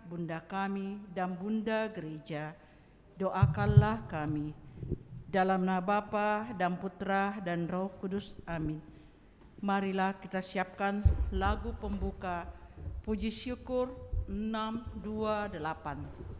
Bunda kami, dan Bunda Gereja, doakanlah kami. Dalam nama Bapa dan Putra dan Roh Kudus. Amin. Marilah kita siapkan lagu pembuka Puji Syukur 628.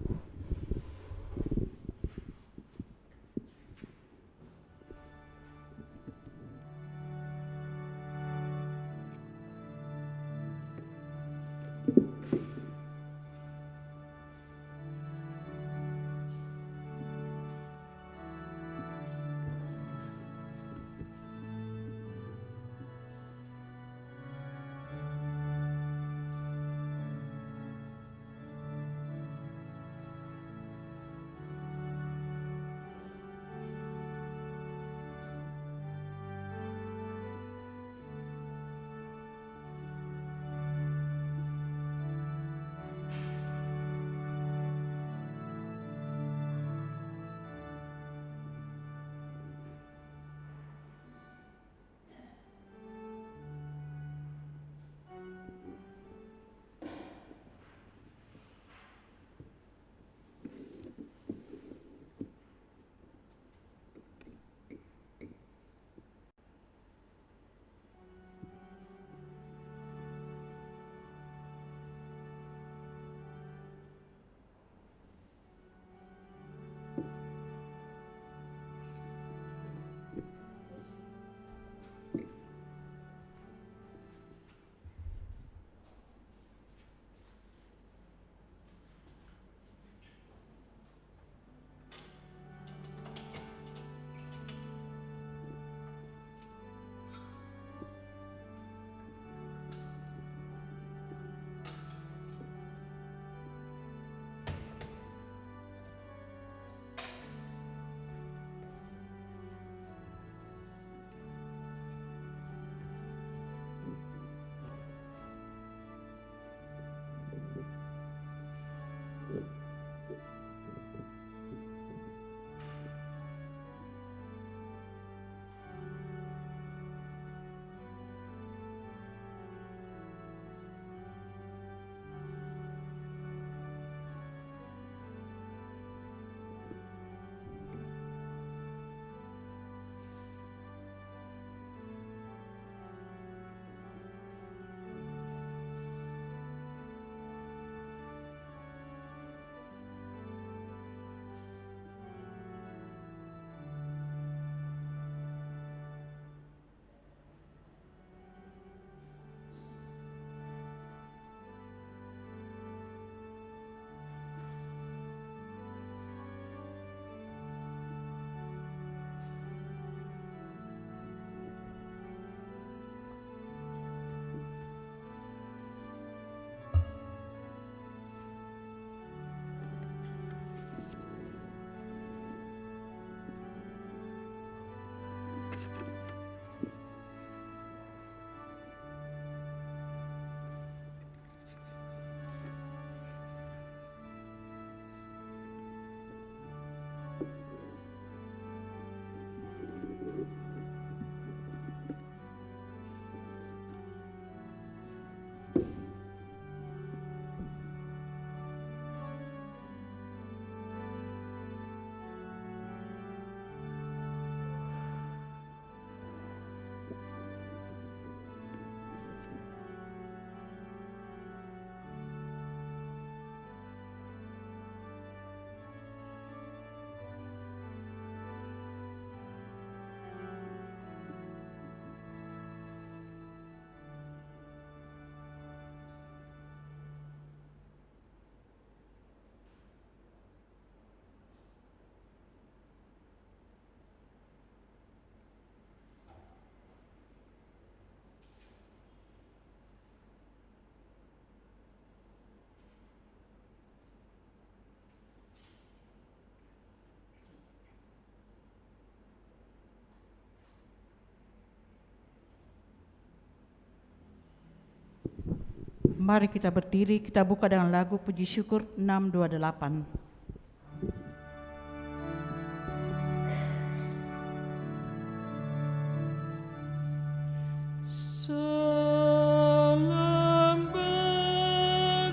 Mari kita berdiri, kita buka dengan lagu Puji Syukur 628. Salam bagimu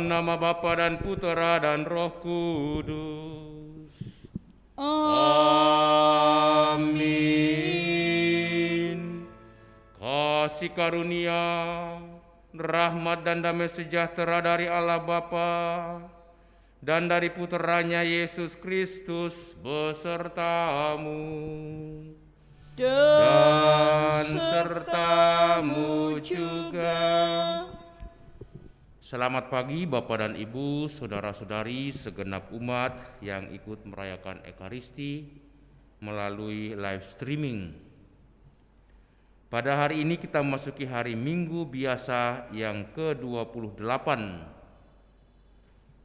Dalam nama Bapa dan Putera dan Roh Kudus. Amin. Kasih karunia, rahmat dan damai sejahtera dari Allah Bapa dan dari Puteranya Yesus Kristus besertamu dan sertamu juga. Selamat pagi Bapak dan Ibu, saudara-saudari segenap umat yang ikut merayakan Ekaristi melalui live streaming. Pada hari ini kita memasuki hari Minggu biasa yang ke-28.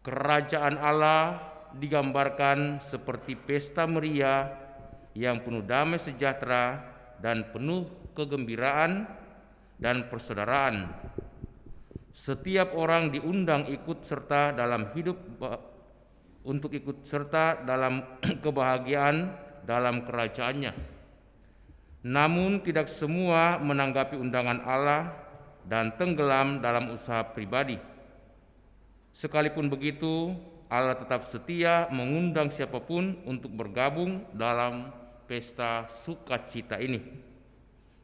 Kerajaan Allah digambarkan seperti pesta meriah yang penuh damai sejahtera dan penuh kegembiraan dan persaudaraan. Setiap orang diundang ikut serta dalam hidup untuk ikut serta dalam kebahagiaan dalam kerajaannya. Namun tidak semua menanggapi undangan Allah dan tenggelam dalam usaha pribadi. Sekalipun begitu, Allah tetap setia mengundang siapapun untuk bergabung dalam pesta sukacita ini.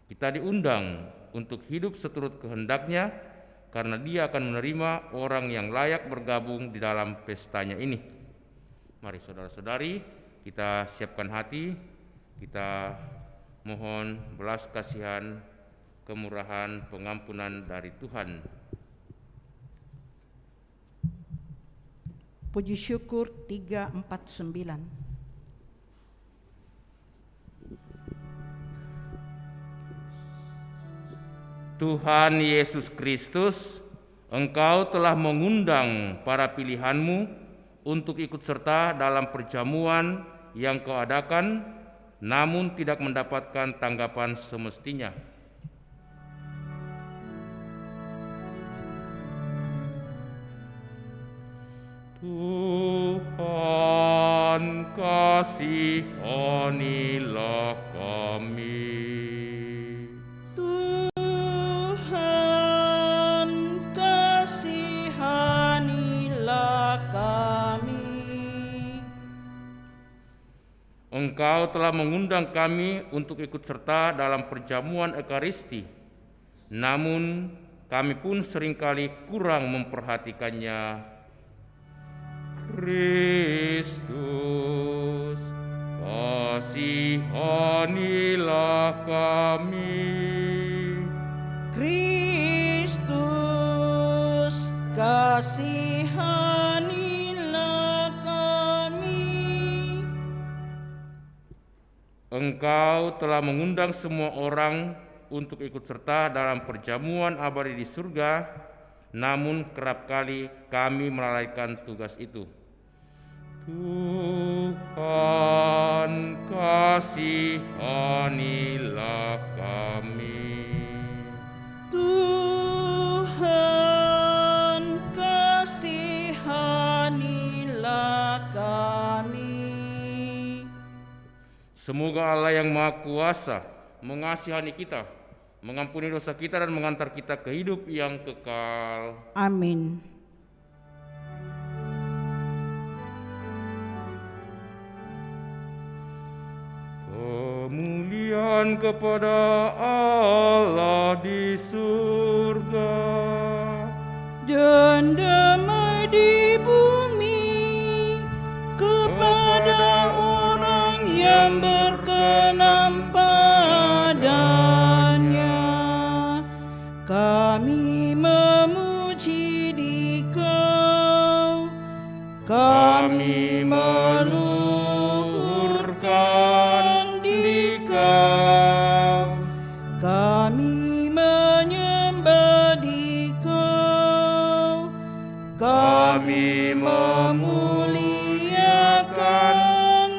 Kita diundang untuk hidup seturut kehendaknya, karena Dia akan menerima orang yang layak bergabung di dalam pestanya ini. Mari saudara-saudari, kita siapkan hati, kita mohon belas kasihan, kemurahan, pengampunan dari Tuhan. Puji syukur 349. Tuhan Yesus Kristus, Engkau telah mengundang para pilihan-Mu untuk ikut serta dalam perjamuan yang Kau adakan, namun tidak mendapatkan tanggapan semestinya. Tuhan, kasihanilah kami. Engkau telah mengundang kami untuk ikut serta dalam perjamuan Ekaristi, namun kami pun seringkali kurang memperhatikannya. Kristus, kasihanilah kami. Kristus, kasihanilah kami. Engkau telah mengundang semua orang untuk ikut serta dalam perjamuan abadi di surga, namun kerap kali kami melalaikan tugas itu. Tuhan, kasihanilah kami. Tuhan, kasihanilah kami. Semoga Allah yang Maha Kuasa mengasihani kita, mengampuni dosa kita dan mengantar kita ke hidup yang kekal. Amin. Kemuliaan kepada Allah di surga dan damai di bumi kepada orang yang berkenan padanya. Kami memuji Dikau, kami meluhurkan Dikau, kami menyembah Dikau, kami memuliakan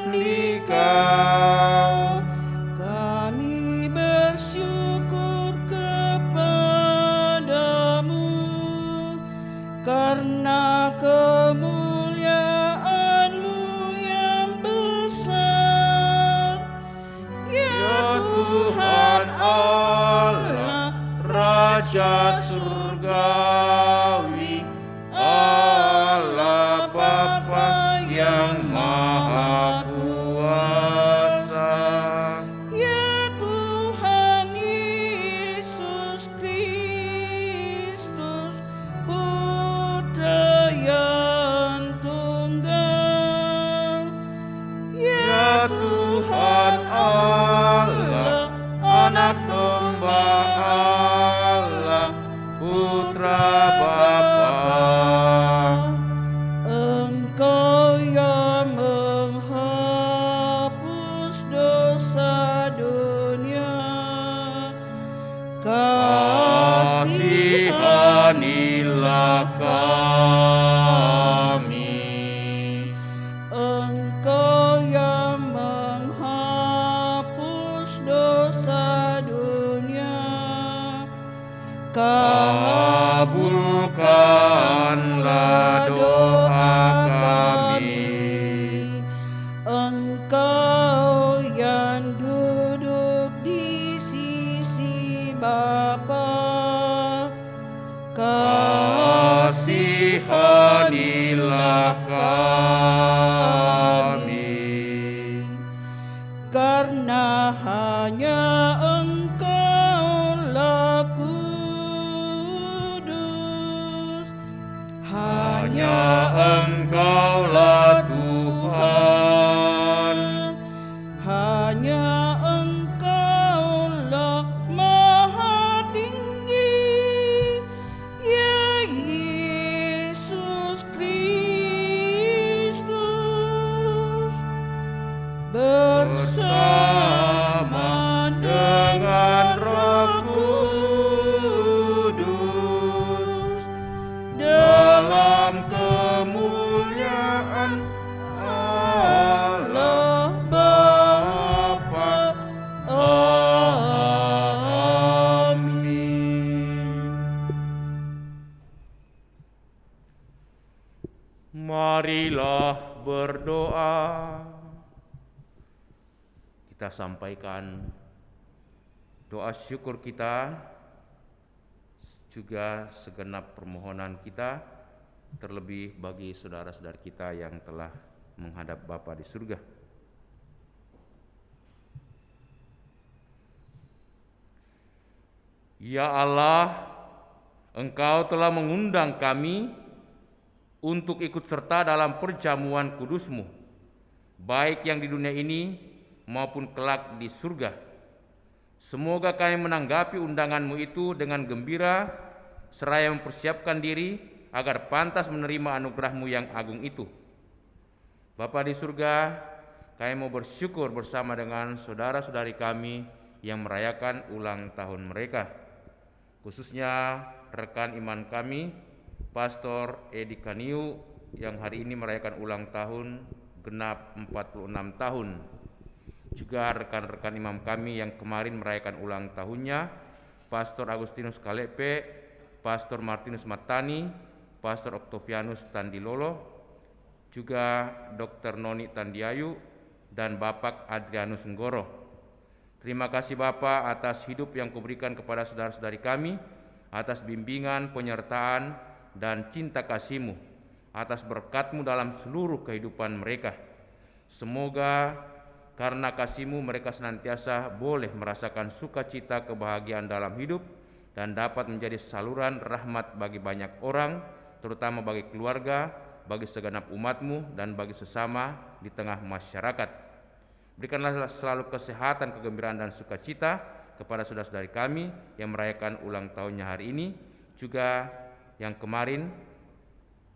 Dikau, kami bersyukur kepadamu karena kemuliaan-Mu yang besar, ya Tuhan Allah, Raja surgawi. doa kami. Engkau yang duduk di sisi Bapa, kasihanilah kami. karena hanya Engkaulah kudus, Hanya Engkaulah Tuhan, hanya Engkaulah Maha Tinggi, ya Yesus Kristus, bersama dengan Roh Kudus, dalam kemuliaan Allah Bapa. Amin. marilah berdoa. Kita sampaikan doa syukur kita, juga segenap permohonan kita, terlebih bagi saudara-saudara kita yang telah menghadap Bapa di surga. Ya Allah, Engkau telah mengundang kami untuk ikut serta dalam perjamuan kudus-Mu, baik yang di dunia ini maupun kelak di surga. Semoga kami menanggapi undangan-Mu itu dengan gembira, seraya mempersiapkan diri agar pantas menerima anugerah-Mu yang agung itu. Bapa di surga, kami mau bersyukur bersama dengan saudara-saudari kami yang merayakan ulang tahun mereka, khususnya rekan iman kami, Pastor Edi Kaniu, yang hari ini merayakan ulang tahun genap 46 tahun. Juga rekan-rekan imam kami yang kemarin merayakan ulang tahunnya, Pastor Agustinus Kalepe, Pastor Martinus Matani, Pastor Octavianus Tandilolo, juga Dr. Noni Tandiayu, dan Bapak Adrianus Nggoro. Terima kasih Bapak atas hidup yang Kuberikan kepada saudara-saudari kami, atas bimbingan, penyertaan, dan cinta kasih-Mu, atas berkat-Mu dalam seluruh kehidupan mereka. Semoga karena kasih-Mu mereka senantiasa boleh merasakan sukacita kebahagiaan dalam hidup dan dapat menjadi saluran rahmat bagi banyak orang, terutama bagi keluarga, bagi segenap umat-Mu, dan bagi sesama di tengah masyarakat. Berikanlah selalu kesehatan, kegembiraan, dan sukacita kepada saudara-saudari kami yang merayakan ulang tahunnya hari ini, juga yang kemarin,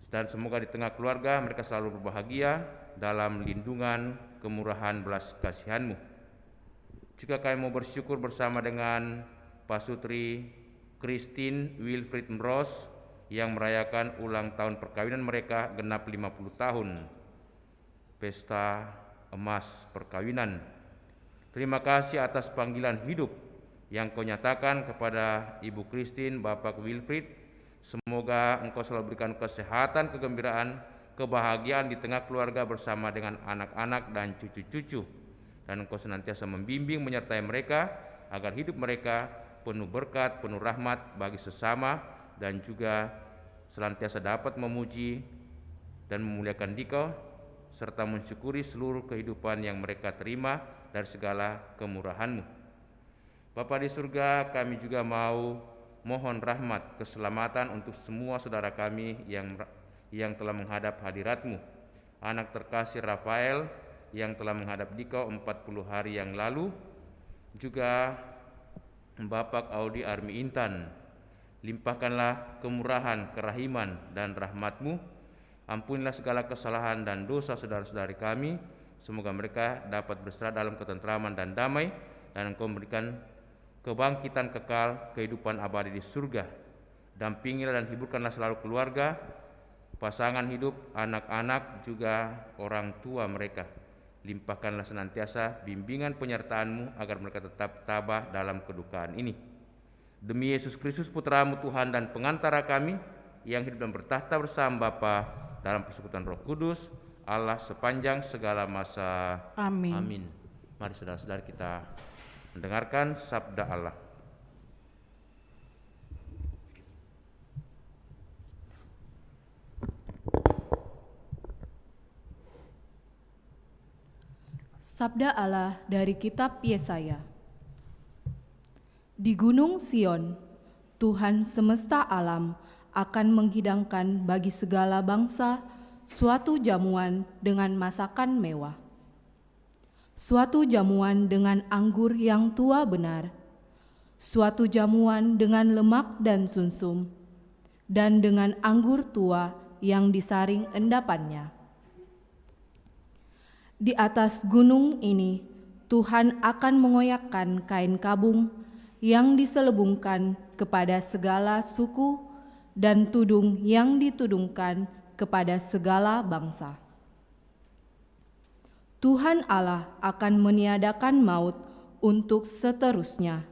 dan semoga di tengah keluarga mereka selalu berbahagia dalam lindungan, kemurahan, belas kasihan-Mu. Juga kami mau bersyukur bersama dengan Pasutri Christine Wilfried Mros yang merayakan ulang tahun perkawinan mereka genap 50 tahun, pesta emas perkawinan. Terima kasih atas panggilan hidup yang Kau nyatakan kepada Ibu Christine, Bapak Wilfried. Semoga Engkau selalu berikan kesehatan, kegembiraan, kebahagiaan di tengah keluarga bersama dengan anak-anak dan cucu-cucu, dan Engkau senantiasa membimbing menyertai mereka agar hidup mereka penuh berkat, penuh rahmat bagi sesama, dan juga senantiasa dapat memuji dan memuliakan Dikau serta mensyukuri seluruh kehidupan yang mereka terima dari segala kemurahan-Mu. Bapa di surga, kami juga mau mohon rahmat keselamatan untuk semua saudara kami yang telah menghadap hadirat-Mu. Anak terkasih Rafael yang telah menghadap Dikau 40 hari yang lalu, juga Bapak Audi Armi Intan. Limpahkanlah kemurahan, kerahiman, dan rahmat-Mu. Ampunilah segala kesalahan dan dosa saudara-saudari kami. Semoga mereka dapat berserah dalam ketentraman dan damai, dan Engkau memberikan kebangkitan kekal, kehidupan abadi di surga. Dampingilah dan hiburkanlah selalu keluarga, pasangan hidup, anak-anak, juga orang tua mereka. Limpahkanlah senantiasa bimbingan penyertaan-Mu agar mereka tetap tabah dalam kedukaan ini. Demi Yesus Kristus Putra-Mu Tuhan dan pengantara kami, yang hidup dan bertahta bersama Bapa dalam persekutuan Roh Kudus, Allah sepanjang segala masa. Amin. Amin. Mari saudara-saudara kita mendengarkan sabda Allah. Sabda Allah dari kitab Yesaya. Di Gunung Sion, Tuhan semesta alam akan menghidangkan bagi segala bangsa suatu jamuan dengan masakan mewah. Suatu jamuan dengan anggur yang tua benar, suatu jamuan dengan lemak dan sunsum, dan dengan anggur tua yang disaring endapannya. Di atas gunung ini, Tuhan akan mengoyakkan kain kabung yang diselubungkan kepada segala suku dan tudung yang ditudungkan kepada segala bangsa. Tuhan Allah akan meniadakan maut untuk seterusnya,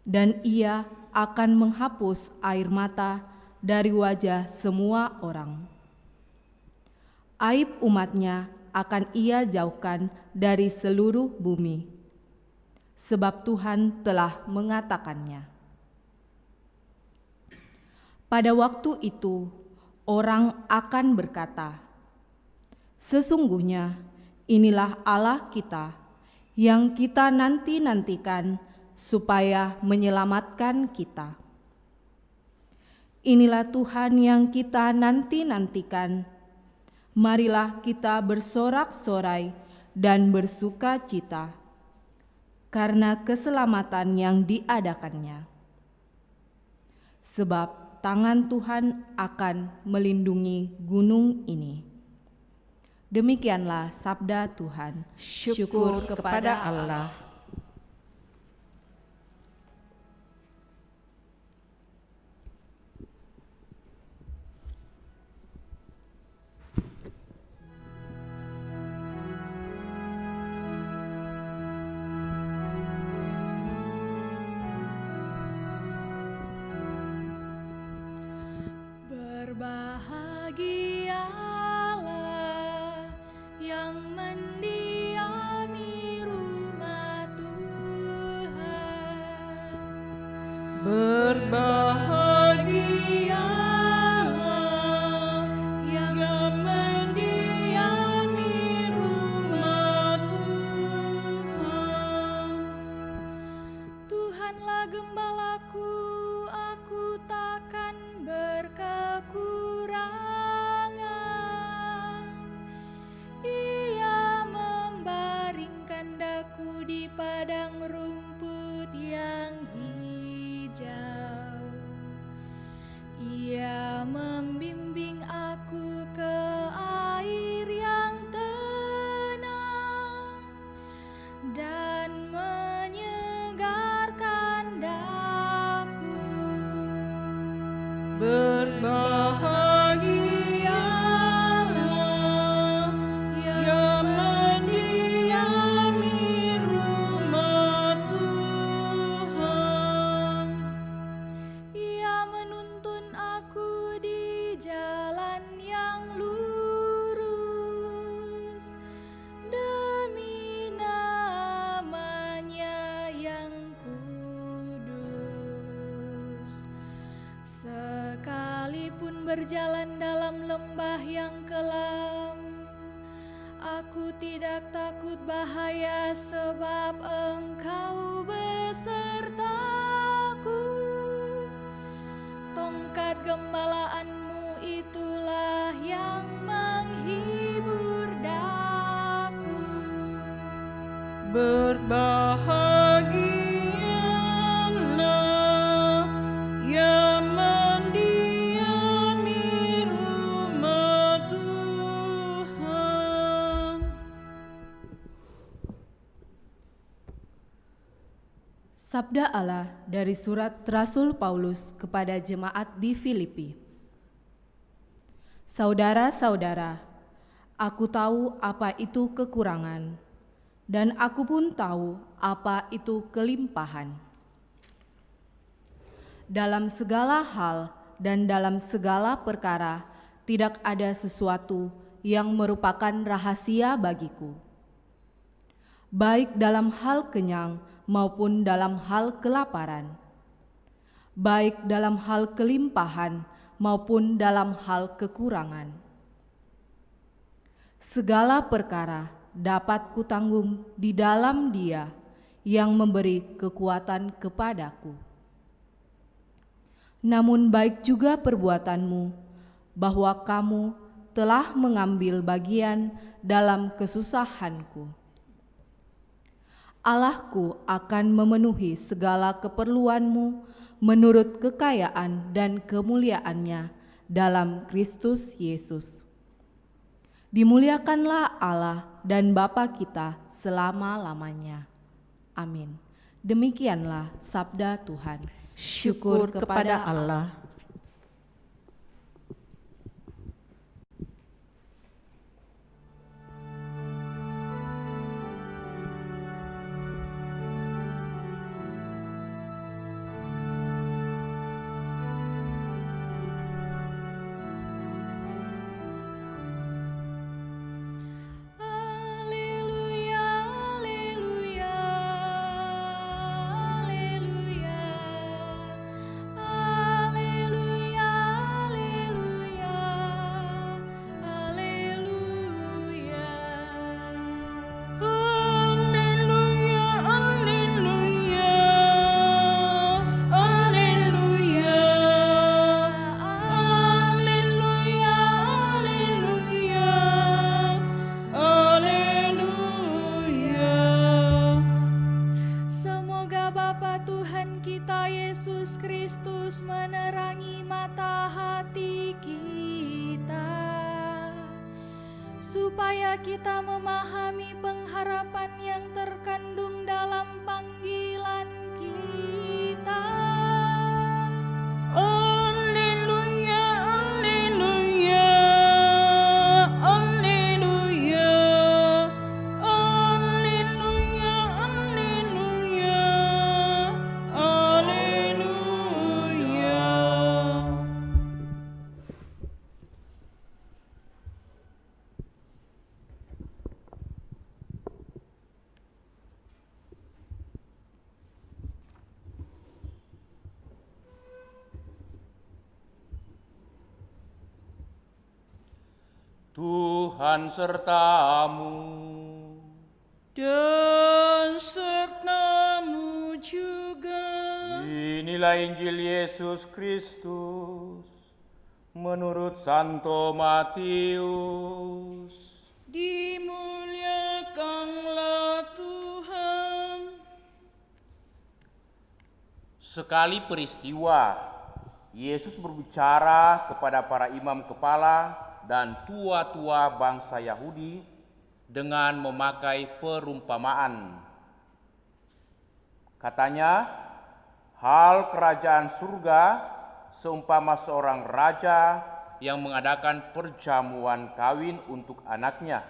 dan Ia akan menghapus air mata dari wajah semua orang. Aib umatnya akan Ia jauhkan dari seluruh bumi, sebab Tuhan telah mengatakannya. Pada waktu itu, orang akan berkata, "Sesungguhnya inilah Allah kita, yang kita nanti-nantikan supaya menyelamatkan kita. Inilah Tuhan yang kita nanti-nantikan. Marilah kita bersorak-sorai dan bersuka cita karena keselamatan yang diadakannya. Sebab tangan Tuhan akan melindungi gunung ini." Demikianlah sabda Tuhan. Syukur kepada Allah. Berbahagialah yang mendiami rumah Tuhan. Berbahagialah yang mendiami rumah Tuhan. Tuhanlah gembalaku, aku takkan berkekurangan. Ia membaringkan daku di padang rumput yang hijau. Ia membimbing aku ke air yang tenang dan menyegarkan daku. Berbahagialah yang mendiami rumah Tuhan. Ia menuntun aku di jalan yang lurus demi nama-Nya yang kudus. Sekalipun berjalan dalam lembah yang kelam, aku tidak takut bahaya, sebab Engkau besertaku. Tongkat gembalaanmu itulah yang menghibur daku. Berbahagialah yang mendiami rumah Tuhan. Sabda Allah dari surat Rasul Paulus kepada jemaat di Filipi. Saudara-saudara, aku tahu apa itu kekurangan, dan aku pun tahu apa itu kelimpahan. Dalam segala hal dan dalam segala perkara, tidak ada sesuatu yang merupakan rahasia bagiku, baik dalam hal kenyang maupun dalam hal kelaparan, baik dalam hal kelimpahan maupun dalam hal kekurangan. Segala perkara dapat kutanggung di dalam Dia yang memberi kekuatan kepadaku. Namun baik juga perbuatanmu, bahwa kamu telah mengambil bagian dalam kesusahanku. Allahku akan memenuhi segala keperluanmu menurut kekayaan dan kemuliaannya dalam Kristus Yesus. Dimuliakanlah Allah dan Bapa kita selama-lamanya. Amin. Demikianlah sabda Tuhan. Syukur kepada Allah. Haleluya, haleluya, haleluya. Haleluya, haleluya, haleluya. Haleluya, haleluya, haleluya. Haleluya, haleluya, haleluya. Semoga Bapa Tuhan kita Yesus Kristus menerangi mata hati kita, supaya kita memahami pengharapan yang terkandung dalam panggilan kita. Haleluya, haleluya, haleluya. Haleluya, haleluya, haleluya. Tuhan sertamu. Dan sertamu juga. Inilah Injil Yesus Kristus menurut Santo Matius. Dimuliakanlah Tuhan. Sekali peristiwa, Yesus berbicara kepada para imam kepala dan tua-tua bangsa Yahudi dengan memakai perumpamaan. Katanya, hal kerajaan surga seumpama seorang raja yang mengadakan perjamuan kawin untuk anaknya.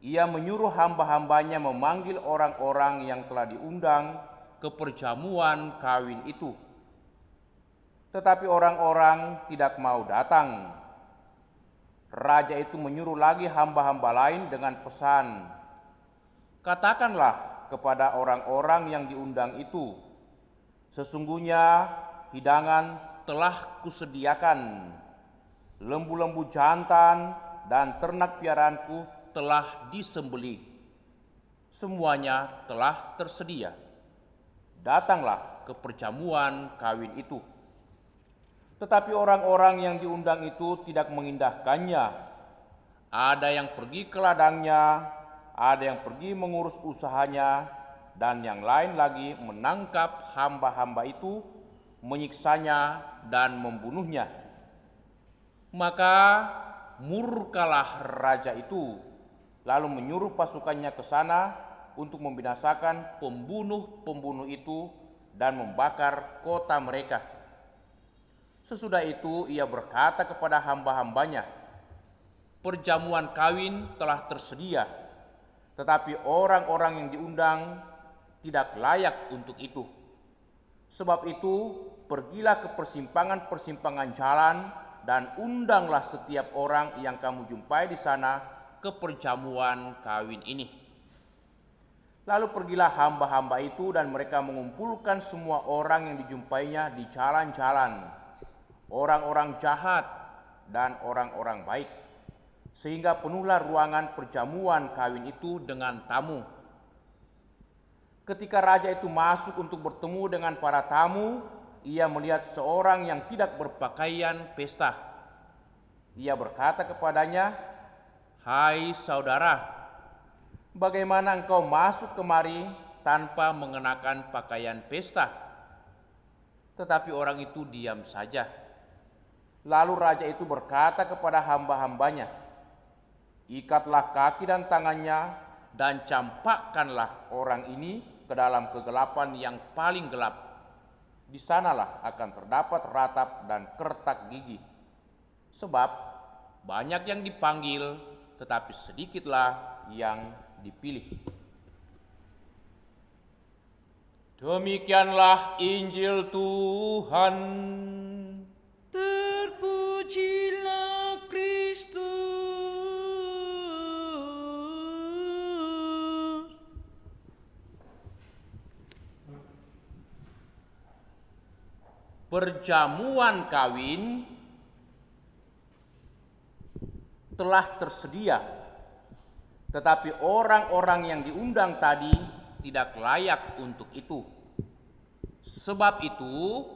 Ia menyuruh hamba-hambanya memanggil orang-orang yang telah diundang ke perjamuan kawin itu. Tetapi orang-orang tidak mau datang. Raja itu menyuruh lagi hamba-hamba lain dengan pesan, "Katakanlah kepada orang-orang yang diundang itu, sesungguhnya hidangan telah kusediakan. Lembu-lembu jantan dan ternak piaraanku telah disembelih. Semuanya telah tersedia. Datanglah ke perjamuan kawin itu." Tetapi orang-orang yang diundang itu tidak mengindahkannya. Ada yang pergi ke ladangnya, ada yang pergi mengurus usahanya, dan yang lain lagi menangkap hamba-hamba itu, menyiksanya dan membunuhnya. Maka murkalah raja itu, lalu menyuruh pasukannya ke sana untuk membinasakan pembunuh-pembunuh itu dan membakar kota mereka. Sesudah itu ia berkata kepada hamba-hambanya, "Perjamuan kawin telah tersedia, tetapi orang-orang yang diundang tidak layak untuk itu. Sebab itu pergilah ke persimpangan-persimpangan jalan dan undanglah setiap orang yang kamu jumpai di sana ke perjamuan kawin ini. Lalu pergilah hamba-hamba itu dan mereka mengumpulkan semua orang yang dijumpainya di jalan-jalan, orang-orang jahat dan orang-orang baik, sehingga penuhlah ruangan perjamuan kawin itu dengan tamu. Ketika raja itu masuk untuk bertemu dengan para tamu, ia melihat seorang yang tidak berpakaian pesta. Ia berkata kepadanya, "Hai saudara, bagaimana engkau masuk kemari tanpa mengenakan pakaian pesta?" Tetapi orang itu diam saja. Lalu raja itu berkata kepada hamba-hambanya, "Ikatlah kaki dan tangannya dan campakkanlah orang ini ke dalam kegelapan yang paling gelap. Di sanalah akan terdapat ratap dan kertak gigi. Sebab banyak yang dipanggil, tetapi sedikitlah yang dipilih." Demikianlah Injil Tuhan. Terpujilah Kristus. Perjamuan kawin telah tersedia, tetapi orang-orang yang diundang tadi tidak layak untuk itu. Sebab itu,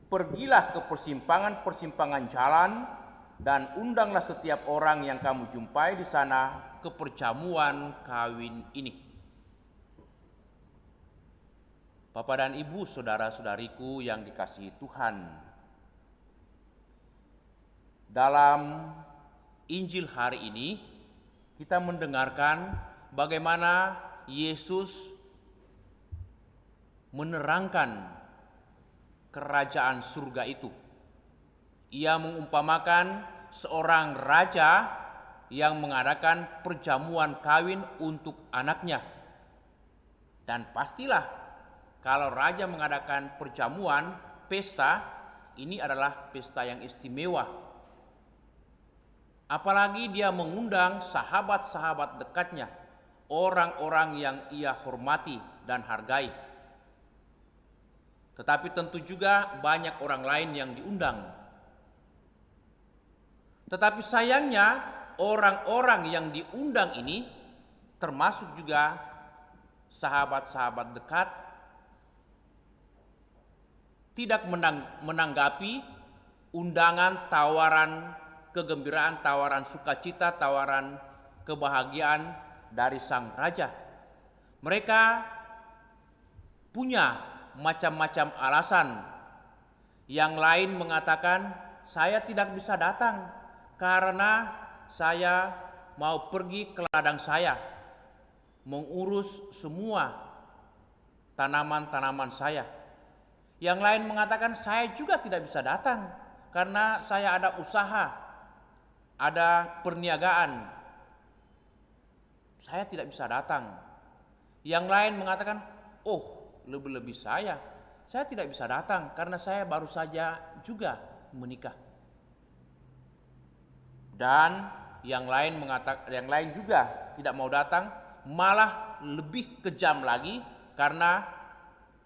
pergilah ke persimpangan-persimpangan jalan dan undanglah setiap orang yang kamu jumpai di sana ke perjamuan kawin ini. Bapak dan Ibu, saudara-saudariku yang dikasihi Tuhan, dalam Injil hari ini kita mendengarkan bagaimana Yesus menerangkan kerajaan surga itu. Ia mengumpamakan seorang raja yang mengadakan perjamuan kawin untuk anaknya. Dan pastilah kalau raja mengadakan perjamuan, pesta, ini adalah pesta yang istimewa. Apalagi dia mengundang sahabat-sahabat dekatnya, orang-orang yang ia hormati dan hargai. Tetapi tentu juga banyak orang lain yang diundang. Tetapi sayangnya orang-orang yang diundang ini termasuk juga sahabat-sahabat dekat tidak menanggapi undangan, tawaran kegembiraan, tawaran sukacita, tawaran kebahagiaan dari sang raja. Mereka punya macam-macam alasan. Yang lain mengatakan, "Saya tidak bisa datang karena saya mau pergi ke ladang saya, mengurus semua tanaman-tanaman saya." Yang lain mengatakan, "Saya juga tidak bisa datang karena saya ada usaha, ada perniagaan. Saya tidak bisa datang." Yang lain mengatakan, "Oh, lebih-lebih saya tidak bisa datang karena saya baru saja juga menikah." Dan yang lain juga tidak mau datang, malah lebih kejam lagi karena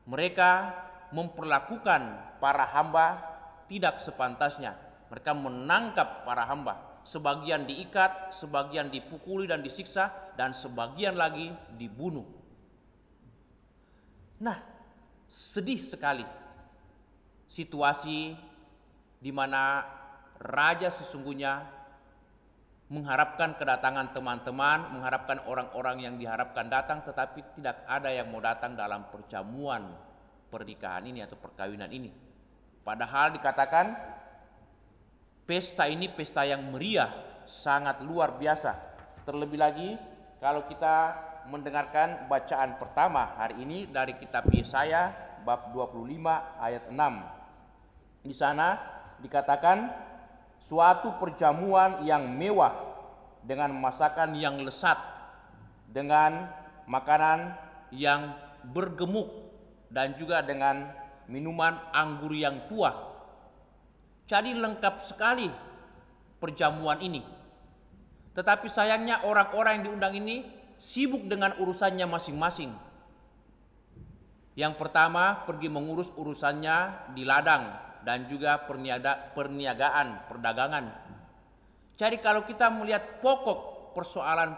mereka memperlakukan para hamba tidak sepantasnya. Mereka menangkap para hamba, sebagian diikat, sebagian dipukuli dan disiksa, dan sebagian lagi dibunuh. Nah, sedih sekali situasi di mana raja sesungguhnya mengharapkan kedatangan teman-teman, mengharapkan orang-orang yang diharapkan datang, tetapi tidak ada yang mau datang dalam perjamuan pernikahan ini atau perkawinan ini. Padahal dikatakan pesta ini pesta yang meriah, sangat luar biasa. Terlebih lagi kalau kita mendengarkan bacaan pertama hari ini dari kitab Yesaya bab 25 ayat 6. Di sana dikatakan suatu perjamuan yang mewah dengan masakan yang lezat, dengan makanan yang bergemuk, dan juga dengan minuman anggur yang tua. Jadi lengkap sekali perjamuan ini. Tetapi sayangnya orang-orang yang diundang ini sibuk dengan urusannya masing-masing. Yang pertama pergi mengurus urusannya di ladang dan juga perniagaan, perdagangan. Jadi kalau kita melihat pokok persoalan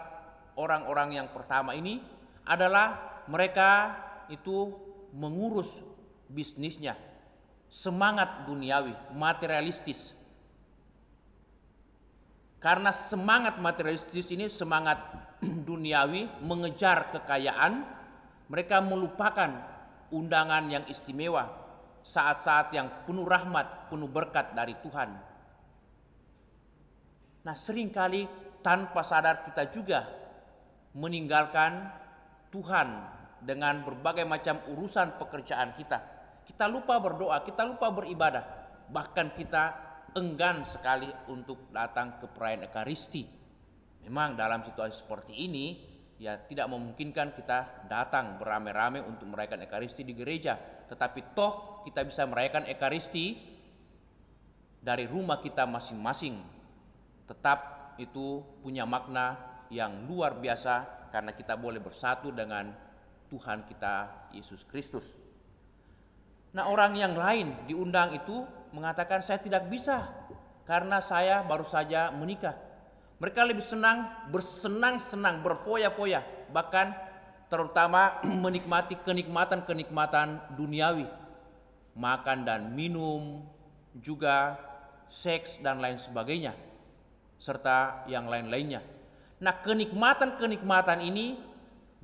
orang-orang yang pertama ini adalah mereka itu mengurus bisnisnya, semangat duniawi, materialistis. Karena semangat materialistis ini, semangat duniawi, mengejar kekayaan, mereka melupakan undangan yang istimewa, saat-saat yang penuh rahmat, penuh berkat dari Tuhan. Nah, seringkali tanpa sadar kita juga meninggalkan Tuhan dengan berbagai macam urusan pekerjaan kita. Kita lupa berdoa, kita lupa beribadah, bahkan kita enggan sekali untuk datang ke perayaan Ekaristi. Memang dalam situasi seperti ini, ya tidak memungkinkan kita datang beramai-ramai untuk merayakan Ekaristi di gereja. Tetapi toh kita bisa merayakan Ekaristi dari rumah kita masing-masing. Tetap itu punya makna yang luar biasa karena kita boleh bersatu dengan Tuhan kita Yesus Kristus. Nah, orang yang lain diundang itu mengatakan saya tidak bisa karena saya baru saja menikah. Mereka lebih senang bersenang-senang, berfoya-foya, bahkan terutama menikmati kenikmatan-kenikmatan duniawi, makan dan minum, juga seks dan lain sebagainya, serta yang lain-lainnya. Nah, kenikmatan-kenikmatan ini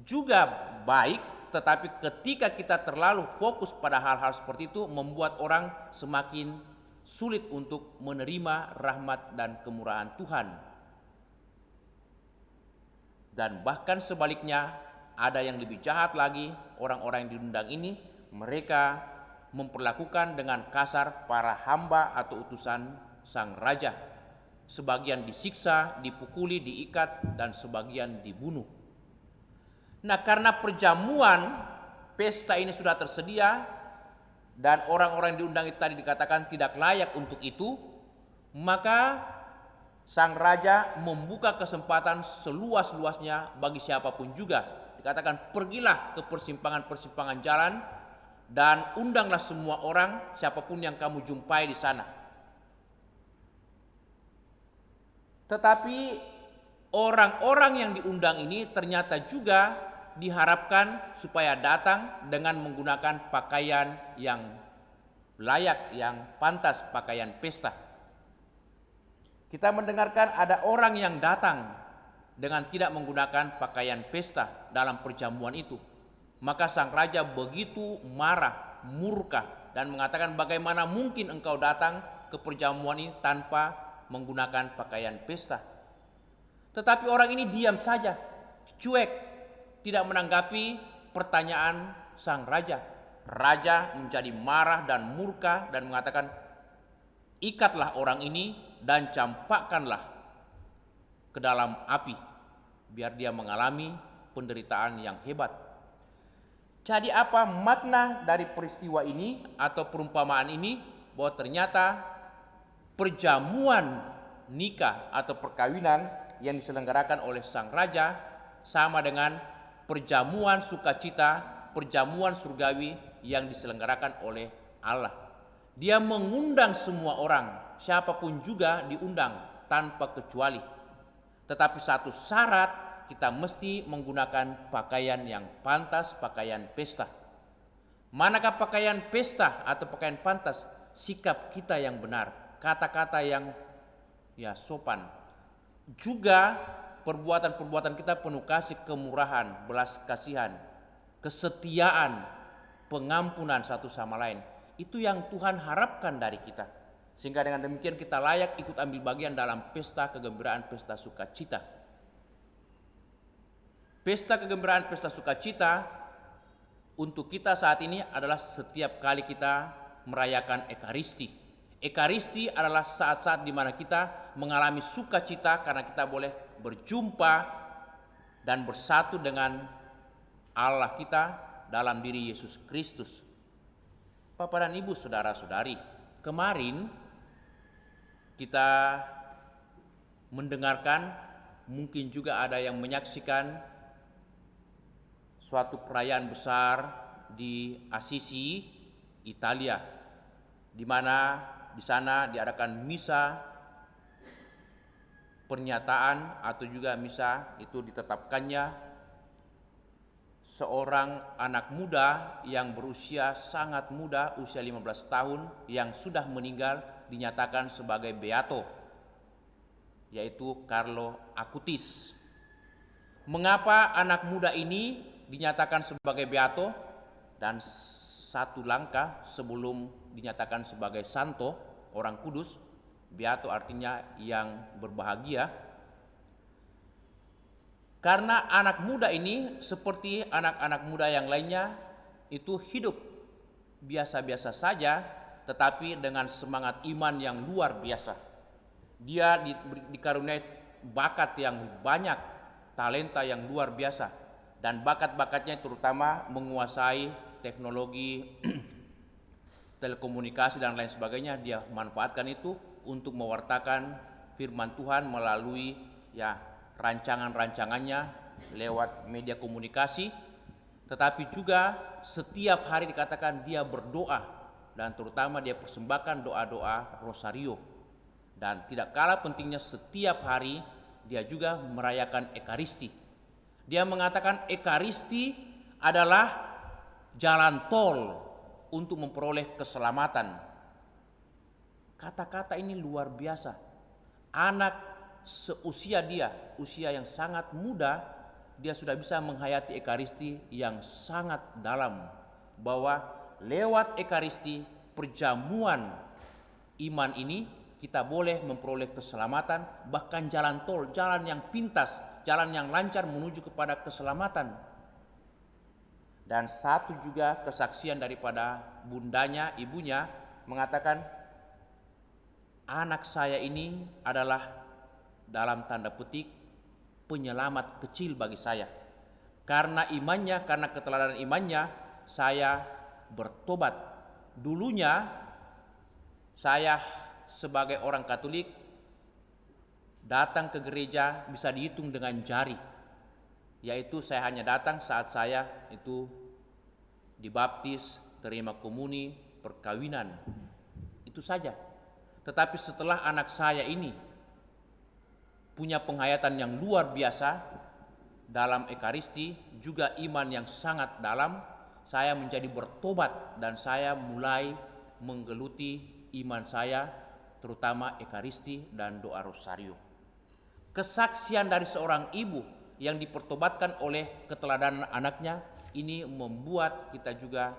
juga baik, tetapi ketika kita terlalu fokus pada hal-hal seperti itu membuat orang semakin sulit untuk menerima rahmat dan kemurahan Tuhan. Dan bahkan sebaliknya, ada yang lebih jahat lagi, orang-orang yang diundang ini, mereka memperlakukan dengan kasar para hamba atau utusan sang raja. Sebagian disiksa, dipukuli, diikat, dan sebagian dibunuh. Nah, karena perjamuan pesta ini sudah tersedia dan orang-orang yang diundang itu tadi dikatakan tidak layak untuk itu, maka sang raja membuka kesempatan seluas-luasnya bagi siapapun juga. Dikatakan pergilah ke persimpangan-persimpangan jalan dan undanglah semua orang, siapapun yang kamu jumpai di sana. Tetapi orang-orang yang diundang ini ternyata juga diharapkan supaya datang dengan menggunakan pakaian yang layak, yang pantas, pakaian pesta. Kita mendengarkan ada orang yang datang dengan tidak menggunakan pakaian pesta dalam perjamuan itu. Maka sang raja begitu marah, murka, dan mengatakan bagaimana mungkin engkau datang ke perjamuan ini tanpa menggunakan pakaian pesta. Tetapi orang ini diam saja, cuek, tidak menanggapi pertanyaan sang raja. Raja menjadi marah dan murka dan mengatakan, ikatlah orang ini dan campakkanlah ke dalam api, biar dia mengalami penderitaan yang hebat. Jadi apa makna dari peristiwa ini atau perumpamaan ini? Bahwa ternyata perjamuan nikah atau perkawinan yang diselenggarakan oleh sang raja sama dengan perjamuan sukacita, perjamuan surgawi yang diselenggarakan oleh Allah. Dia mengundang semua orang, siapapun juga diundang tanpa kecuali. Tetapi satu syarat, kita mesti menggunakan pakaian yang pantas, pakaian pesta. Manakah pakaian pesta atau pakaian pantas? Sikap kita yang benar, kata-kata yang sopan. Juga perbuatan-perbuatan kita penuh kasih, kemurahan, belas kasihan, kesetiaan, pengampunan satu sama lain. Itu yang Tuhan harapkan dari kita. Sehingga dengan demikian kita layak ikut ambil bagian dalam pesta kegembiraan, pesta sukacita. Pesta kegembiraan, pesta sukacita untuk kita saat ini adalah setiap kali kita merayakan Ekaristi. Ekaristi adalah saat-saat di mana kita mengalami sukacita karena kita boleh berjumpa dan bersatu dengan Allah kita dalam diri Yesus Kristus. Bapak dan Ibu, saudara-saudari, kemarin kita mendengarkan, mungkin juga ada yang menyaksikan suatu perayaan besar di Assisi, Italia, di mana di sana diadakan misa pernyataan atau juga misa itu ditetapkannya seorang anak muda yang berusia sangat muda, usia 15 tahun, yang sudah meninggal dinyatakan sebagai beato, yaitu Carlo Acutis. Mengapa anak muda ini dinyatakan sebagai beato? Dan satu langkah sebelum dinyatakan sebagai santo, orang kudus, beato artinya yang berbahagia. Karena anak muda ini seperti anak-anak muda yang lainnya itu hidup biasa-biasa saja, tetapi dengan semangat iman yang luar biasa. Dia dikaruniai bakat yang banyak, talenta yang luar biasa, dan bakat-bakatnya terutama menguasai teknologi telekomunikasi dan lain sebagainya. Dia manfaatkan itu untuk mewartakan firman Tuhan melalui rancangan-rancangannya lewat media komunikasi, tetapi juga setiap hari dikatakan dia berdoa, dan terutama dia persembahkan doa-doa rosario. Dan tidak kalah pentingnya, setiap hari dia juga merayakan Ekaristi. Dia mengatakan Ekaristi adalah jalan tol untuk memperoleh keselamatan. Kata-kata ini luar biasa. Anak seusia dia, usia yang sangat muda, dia sudah bisa menghayati Ekaristi yang sangat dalam, bahwa lewat Ekaristi, perjamuan iman ini, kita boleh memperoleh keselamatan, bahkan jalan tol, jalan yang pintas, jalan yang lancar menuju kepada keselamatan. Dan satu juga kesaksian daripada bundanya, ibunya, mengatakan anak saya ini adalah dalam tanda petik penyelamat kecil bagi saya. Karena imannya, karena keteladanan imannya, saya bertobat. Dulunya saya sebagai orang Katolik datang ke gereja bisa dihitung dengan jari, yaitu saya hanya datang saat saya itu dibaptis, terima komuni, perkawinan, itu saja. Tetapi setelah anak saya ini punya penghayatan yang luar biasa dalam Ekaristi, juga iman yang sangat dalam, saya menjadi bertobat dan saya mulai menggeluti iman saya, terutama Ekaristi dan doa rosario. Kesaksian dari seorang ibu yang dipertobatkan oleh keteladanan anaknya ini membuat kita juga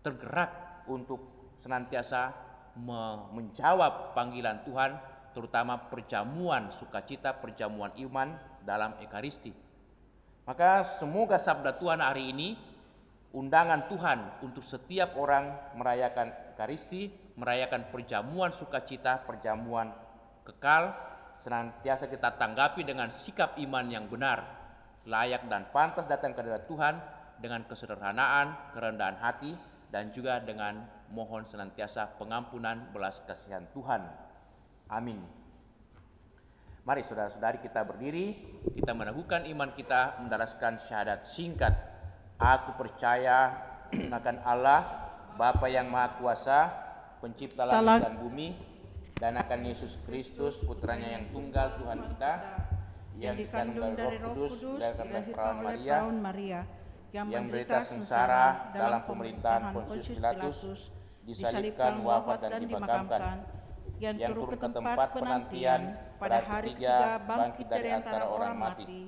tergerak untuk senantiasa menjawab panggilan Tuhan, terutama perjamuan sukacita, perjamuan iman dalam Ekaristi. Maka semoga sabda Tuhan hari ini, undangan Tuhan untuk setiap orang merayakan Ekaristi, merayakan perjamuan sukacita, perjamuan kekal, senantiasa kita tanggapi dengan sikap iman yang benar, layak dan pantas datang ke hadirat Tuhan dengan kesederhanaan, kerendahan hati, dan juga dengan mohon senantiasa pengampunan belas kasihan Tuhan. Amin. Mari saudara-saudari kita berdiri, kita meneguhkan iman kita, mendaraskan syahadat singkat. Aku percaya akan Allah, Bapa yang Maha Kuasa, pencipta langit dan bumi, dan akan Yesus Kristus, putranya yang tunggal Tuhan kita, yang dikandung dari Roh Kudus, dilahirkan oleh perawan Maria, yang menderita sengsara dalam pemerintahan Pontius Pilatus, disalibkan, wafat dan dimakamkan, yang turun ke tempat penantian, pada hari ketiga bangkit dari antara orang mati,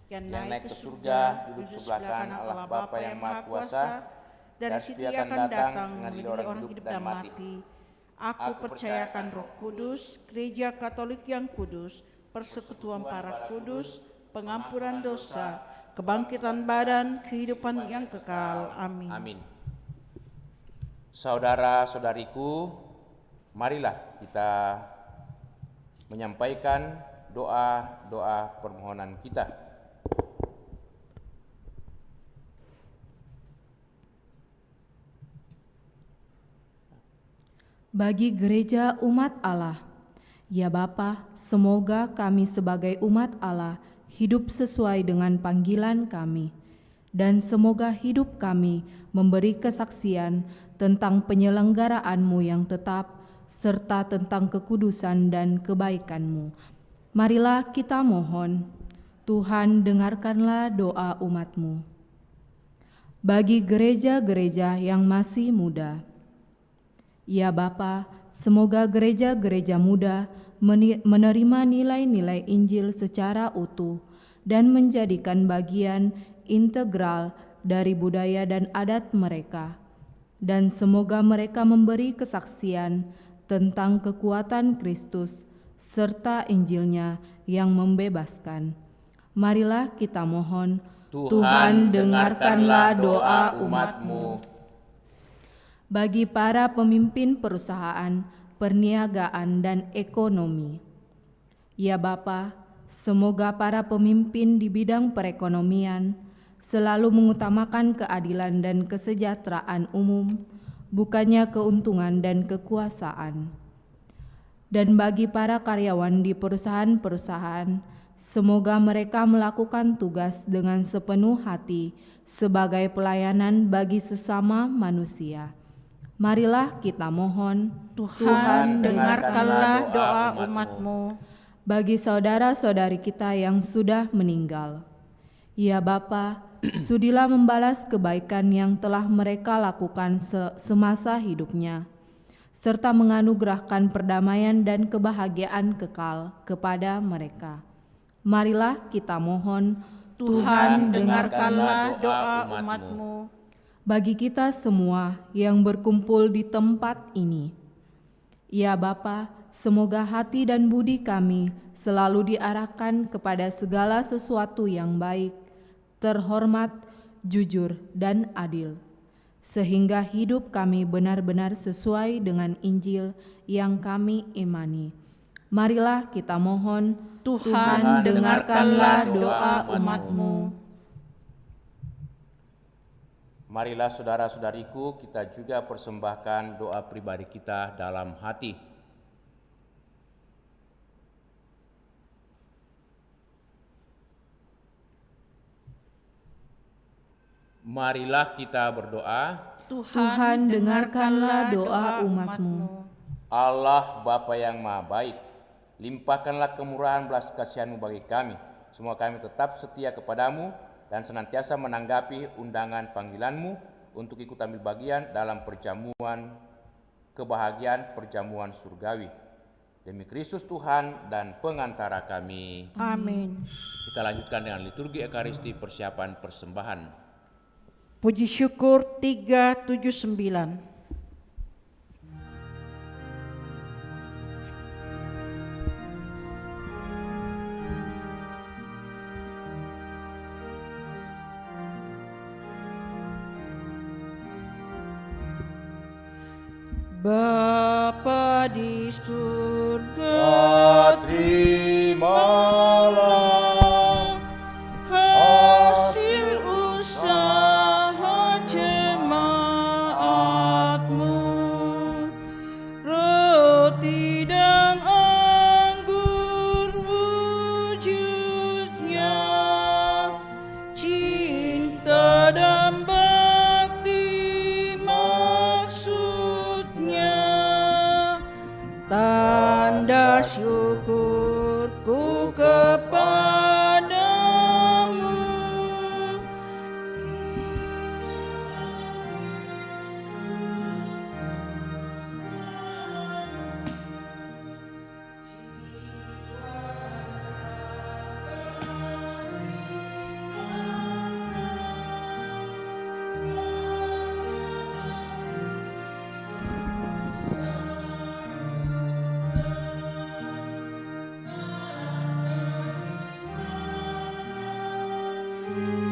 yang naik ke surga, duduk sebelah kanan Allah Bapa yang Maha Kuasa, dari situ ia akan datang mengadili orang hidup dan mati. Aku percayakan Roh Kudus, Gereja Katolik yang kudus, persekutuan para kudus, pengampunan dosa, kebangkitan badan, kehidupan yang kekal. Amin. Amin. Saudara-saudariku, marilah kita menyampaikan doa-doa permohonan kita. Bagi gereja umat Allah Ya Bapa, semoga kami sebagai umat Allah hidup sesuai dengan panggilan kami, dan semoga hidup kami memberi kesaksian tentang penyelenggaraan-Mu yang tetap, serta tentang kekudusan dan kebaikan-Mu. Marilah kita mohon, Tuhan dengarkanlah doa umat-Mu. Bagi gereja-gereja yang masih muda, ya Bapa, semoga gereja-gereja muda menerima nilai-nilai Injil secara utuh dan menjadikan bagian integral dari budaya dan adat mereka. Dan semoga mereka memberi kesaksian tentang kekuatan Kristus serta Injilnya yang membebaskan. Marilah kita mohon, Tuhan dengarkanlah doa umat-Mu. Bagi para pemimpin perusahaan, perniagaan, dan ekonomi, ya Bapa, semoga para pemimpin di bidang perekonomian selalu mengutamakan keadilan dan kesejahteraan umum, bukannya keuntungan dan kekuasaan. Dan bagi para karyawan di perusahaan-perusahaan, semoga mereka melakukan tugas dengan sepenuh hati sebagai pelayanan bagi sesama manusia. Marilah kita mohon, Tuhan dengarkanlah doa umat-Mu. Bagi saudara-saudari kita yang sudah meninggal, ya Bapa, sudilah membalas kebaikan yang telah mereka lakukan semasa hidupnya, serta menganugerahkan perdamaian dan kebahagiaan kekal kepada mereka. Marilah kita mohon, Tuhan dengarkanlah doa umat-Mu. Bagi kita semua yang berkumpul di tempat ini, ya Bapa, semoga hati dan budi kami selalu diarahkan kepada segala sesuatu yang baik, terhormat, jujur, dan adil, sehingga hidup kami benar-benar sesuai dengan Injil yang kami imani. Marilah kita mohon, Tuhan dengarkanlah doa umat-Mu. Marilah saudara-saudariku, kita juga persembahkan doa pribadi kita dalam hati. Marilah kita berdoa. Tuhan dengarkanlah doa umat-Mu. Allah Bapa yang Maha Baik, limpahkanlah kemurahan belas kasihan-Mu bagi kami. Semua kami tetap setia kepadamu dan senantiasa menanggapi undangan panggilan-Mu untuk ikut ambil bagian dalam perjamuan kebahagiaan, perjamuan surgawi. Demi Kristus Tuhan dan pengantara kami. Amin. Kita lanjutkan dengan liturgi Ekaristi persiapan persembahan. Puji syukur 379. Bapa di surga, terimalah hasil usaha jemaat-Mu, roti dan anggur wujudnya, cinta dan bakti maksudnya, tanda syukurku kepadamu.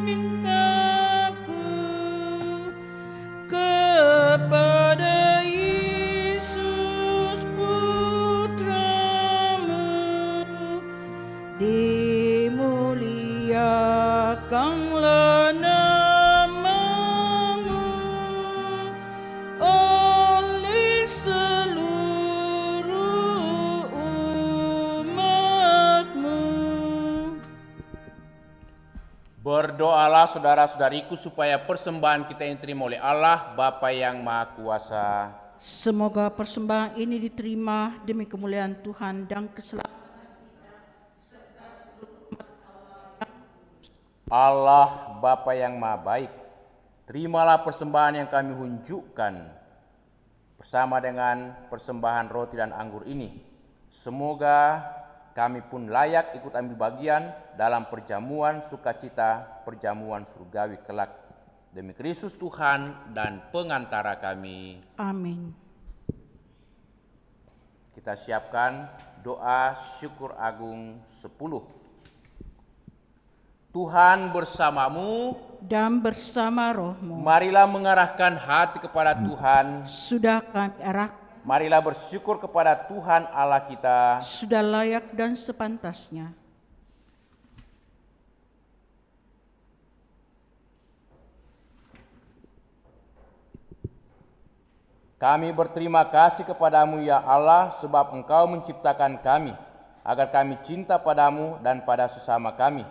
Cintaku kepada Yesus Putra-Mu, dimuliakanlah nama-Mu oleh seluruh Berdoalah saudara-saudariku supaya persembahan kita ini diterima oleh Allah Bapa yang Maha Kuasa. Semoga persembahan ini diterima demi kemuliaan Tuhan dan keselamatan Allah Bapa yang Maha Baik, terimalah persembahan yang kami unjukkan bersama dengan persembahan roti dan anggur ini. Semoga kami pun layak ikut ambil bagian dalam perjamuan sukacita, perjamuan surgawi kelak. Demi Kristus Tuhan dan pengantara kami. Amin. Kita siapkan doa syukur agung 10. Tuhan bersamamu, Dan bersama rohmu, marilah mengarahkan hati kepada Tuhan. sudah kami arahkan, Marilah bersyukur kepada Tuhan Allah kita. sudah layak dan sepantasnya. Kami berterima kasih kepadamu ya Allah, sebab Engkau menciptakan kami, agar kami cinta padamu dan pada sesama kami.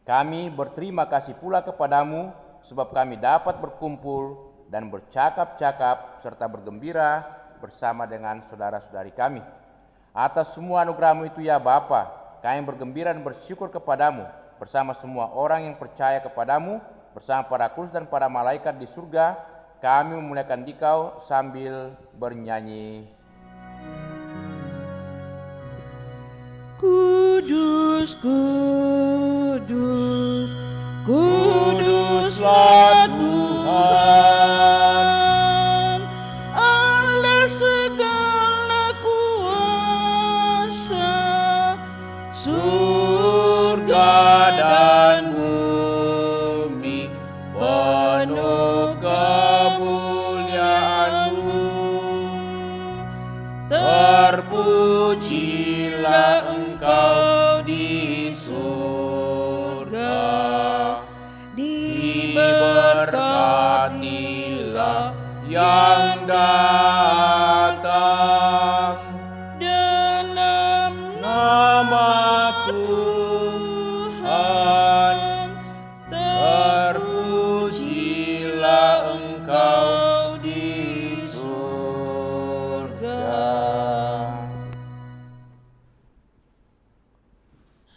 Kami berterima kasih pula kepadamu, sebab kami dapat berkumpul dan bercakap-cakap serta bergembira bersama dengan saudara-saudari kami. Atas semua anugerah-Mu itu ya Bapa, kami bergembira dan bersyukur kepadamu, bersama semua orang yang percaya kepadamu, bersama para kudus dan para malaikat di surga, kami memuliakan Dikau sambil bernyanyi. Kudus, kudus, Kuduslah Tuhan, Allah segala kuasa, surga dan bumi penuh kemuliaan-Mu. Terpujilah Engkau di surga, diberkatilah yang datang dalam nama Tuhan. Terpujilah Engkau di surga.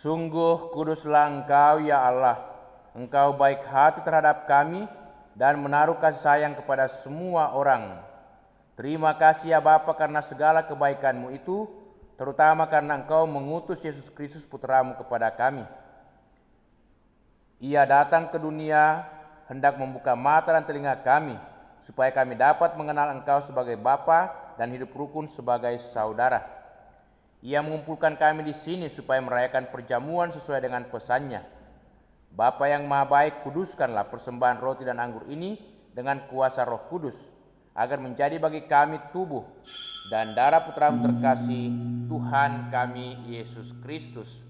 Sungguh kuduslah Engkau ya Allah, Engkau baik hati terhadap kami dan menaruh kasih sayang kepada semua orang. Terima kasih ya Bapa karena segala kebaikan-Mu itu, terutama karena Engkau mengutus Yesus Kristus Putra-Mu kepada kami. Ia datang ke dunia hendak membuka mata dan telinga kami, supaya kami dapat mengenal Engkau sebagai Bapa dan hidup rukun sebagai saudara. Ia mengumpulkan kami di sini supaya merayakan perjamuan sesuai dengan pesan-Nya. Bapa yang Maha Baik, kuduskanlah persembahan roti dan anggur ini dengan kuasa Roh Kudus, agar menjadi bagi kami tubuh dan darah Putra-Mu terkasih, Tuhan kami Yesus Kristus.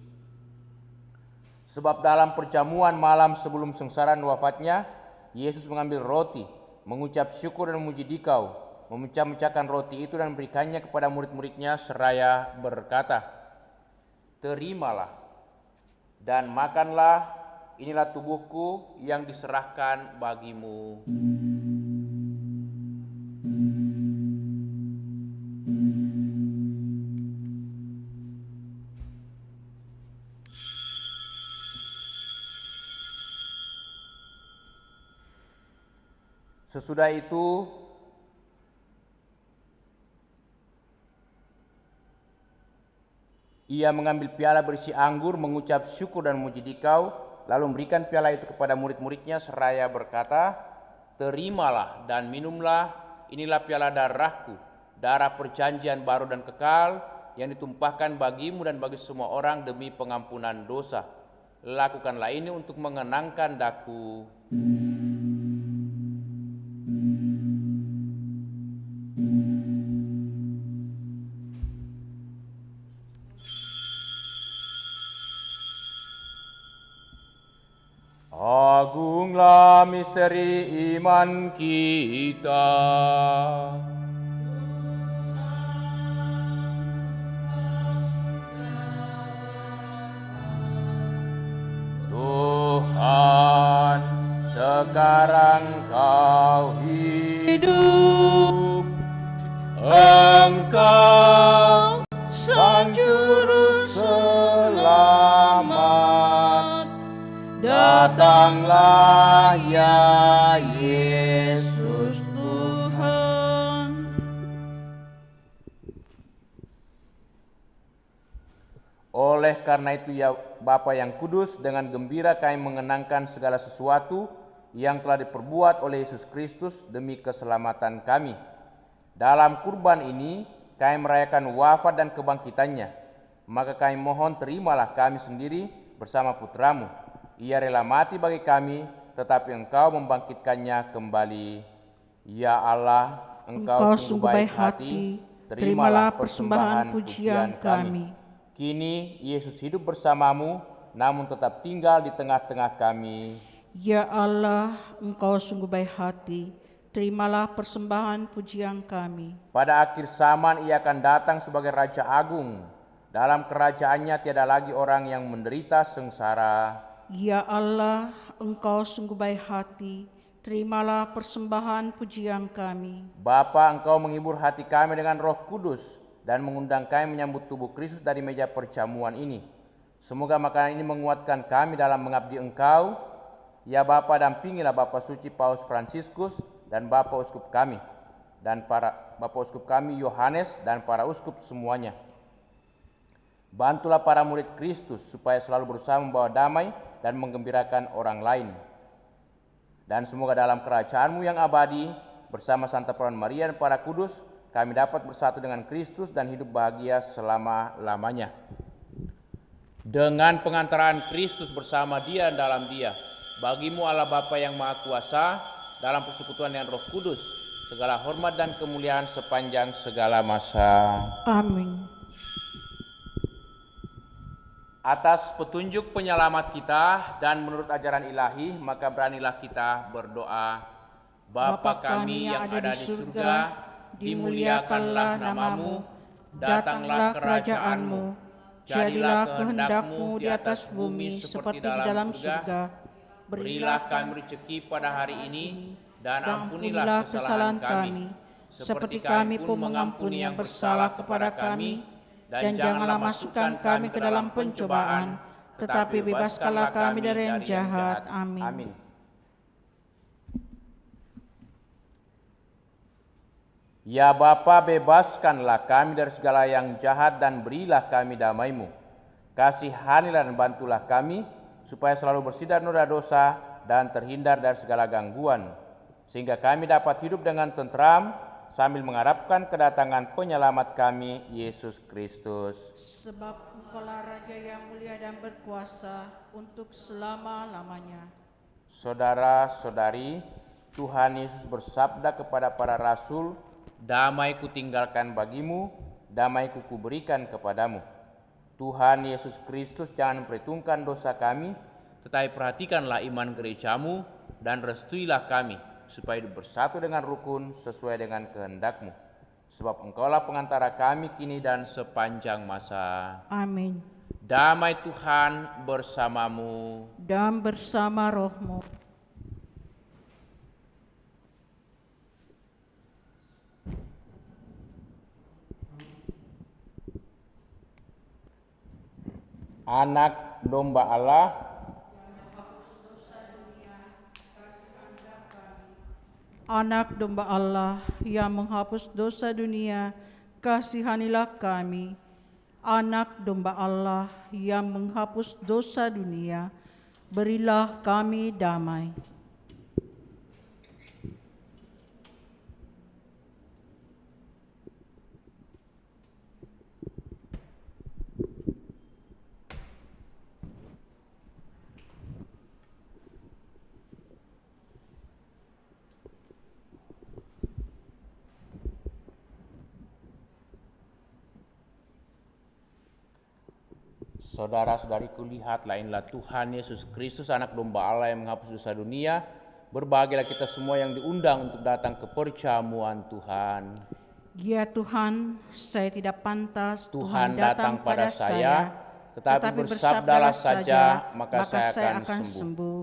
Sebab dalam perjamuan malam sebelum sengsara dan wafat-Nya, Yesus mengambil roti, mengucap syukur dan memuji Dikau, memecah-mecahkan roti itu dan memberikannya kepada murid-murid-Nya seraya berkata, "Terimalah dan makanlah, inilah tubuhku yang diserahkan bagimu." Sesudah itu, Ia mengambil piala berisi anggur, mengucap syukur dan memuji Dikau, lalu memberikan piala itu kepada murid-murid-Nya seraya berkata, "Terimalah dan minumlah, inilah piala darah-Ku, darah perjanjian baru dan kekal, yang ditumpahkan bagimu dan bagi semua orang demi pengampunan dosa. Lakukanlah ini untuk mengenangkan Daku." Agunglah misteri iman kita. Tuhan sekarang kau hidup. Engkau Sang Juru Selamat, datanglah ya Yesus Tuhan. Oleh karena itu ya Bapa yang kudus, dengan gembira kami mengenangkan segala sesuatu yang telah diperbuat oleh Yesus Kristus demi keselamatan kami. Dalam kurban ini kami merayakan wafat dan kebangkitannya. Maka kami mohon terimalah kami sendiri bersama putramu. Ia rela mati bagi kami, tetapi Engkau membangkitkannya kembali. Ya Allah, Engkau sungguh baik hati, terimalah persembahan pujian kami. Kini Yesus hidup bersamamu, namun tetap tinggal di tengah-tengah kami. Ya Allah, Engkau sungguh baik hati, terimalah persembahan pujian kami. Pada akhir zaman ia akan datang sebagai Raja Agung. Dalam kerajaannya tiada lagi orang yang menderita sengsara. Ya Allah, Engkau sungguh baik hati, terimalah persembahan pujian kami. Bapa, Engkau menghibur hati kami dengan Roh Kudus dan mengundang kami menyambut tubuh Kristus dari meja perjamuan ini. Semoga makanan ini menguatkan kami dalam mengabdi Engkau. Ya Bapa, dampingilah Bapa Suci Paus Fransiskus dan Bapa Uskup kami, dan Bapa Uskup kami Yohanes dan para uskup semuanya. Bantulah para murid Kristus supaya selalu berusaha membawa damai dan menggembirakan orang lain. Dan semoga dalam kerajaan-Mu yang abadi, bersama Santa Peron Maria dan para kudus, kami dapat bersatu dengan Kristus dan hidup bahagia selama-lamanya. Dengan pengantaraan Kristus bersama Dia dan dalam Dia, bagi-Mu Allah Bapa yang Maha Kuasa, dalam persekutuan dengan Roh Kudus, segala hormat dan kemuliaan sepanjang segala masa. Amin. Atas petunjuk penyelamat kita dan menurut ajaran ilahi, maka beranilah kita berdoa. Bapa kami yang ada di surga, dimuliakanlah nama-Mu, datanglah kerajaan-Mu, jadilah kehendak-Mu di atas bumi seperti di dalam surga. Berilah kami rezeki pada hari ini, dan ampunilah kesalahan kami, seperti kami pun mengampuni yang bersalah kepada kami. Dan janganlah masukkan kami ke dalam pencobaan, tetapi bebaskanlah kami dari yang jahat. Amin. Ya Bapa, bebaskanlah kami dari segala yang jahat dan berilah kami damai-Mu. Kasihanilah dan bantulah kami, supaya selalu bersih dari noda dosa dan terhindar dari segala gangguan, sehingga kami dapat hidup dengan tentram sambil mengharapkan kedatangan penyelamat kami, Yesus Kristus. Sebab Engkaulah Raja yang mulia dan berkuasa untuk selama-lamanya. Saudara-saudari, Tuhan Yesus bersabda kepada para rasul, "Damai kutinggalkan bagimu, damai kuberikan kepadamu." Tuhan Yesus Kristus jangan memperhitungkan dosa kami, tetapi perhatikanlah iman gereja-Mu dan restuilah kami, supaya bersatu dengan rukun sesuai dengan kehendak-Mu. Sebab Engkaulah pengantara kami kini dan sepanjang masa. Amin. Damai Tuhan bersamamu. Dan bersama rohmu. Anak domba Allah, Anak domba Allah yang menghapus dosa dunia, kasihanilah kami. Anak domba Allah yang menghapus dosa dunia, berilah kami damai. saudara-saudariku, lihatlah inilah Tuhan Yesus Kristus, anak domba Allah yang menghapus dosa dunia. Berbahagialah kita semua yang diundang untuk datang ke perjamuan Tuhan. Ya Tuhan, saya tidak pantas Tuhan datang pada saya, tetapi bersabdalah saja, maka saya akan sembuh.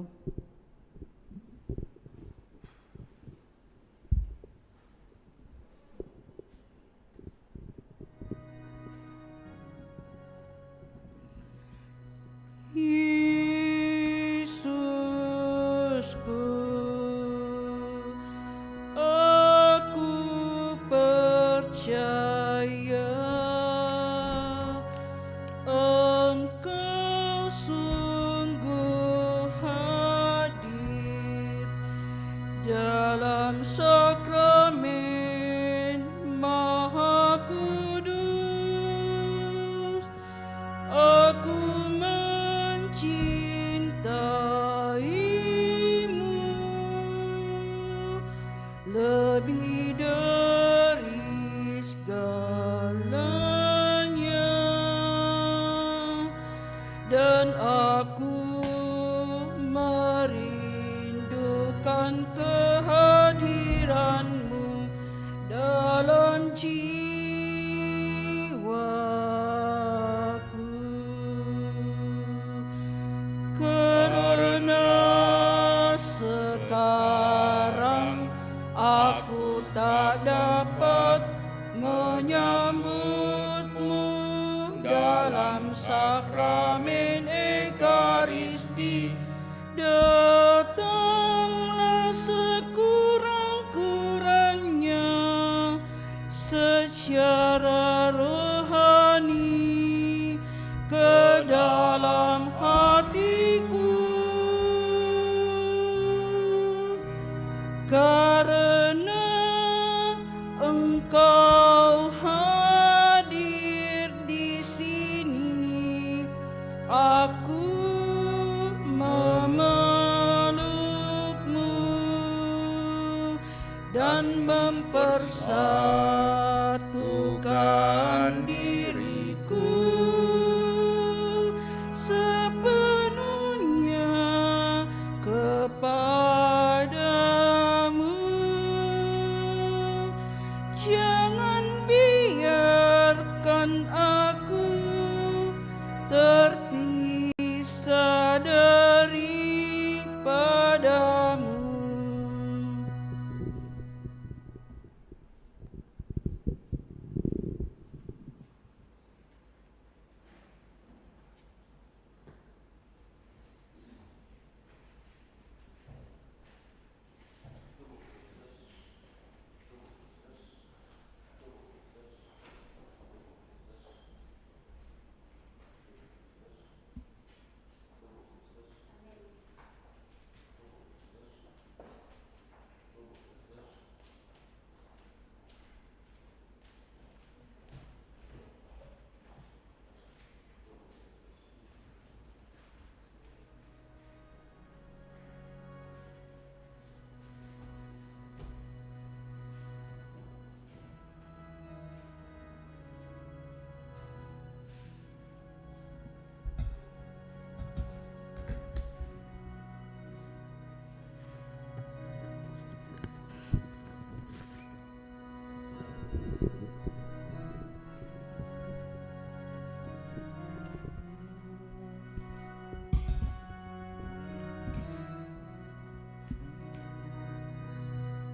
dalam sakramen Maha Kudus. Aku mencintaimu lebih dari segalanya, dan aku merindukan kehadiranmu dalam jiwaku. Karena sekarang aku tak dapat menyambutmu dalam sakramen Ekaristi. Datanglah sekurang-kurangnya secara rohani ke dalam hatiku, karena Engkau hadir di sini. Aku memelukmu dan mempersatukan diriku sepenuhnya kepadamu. Jangan biarkan aku terpisah daripadamu.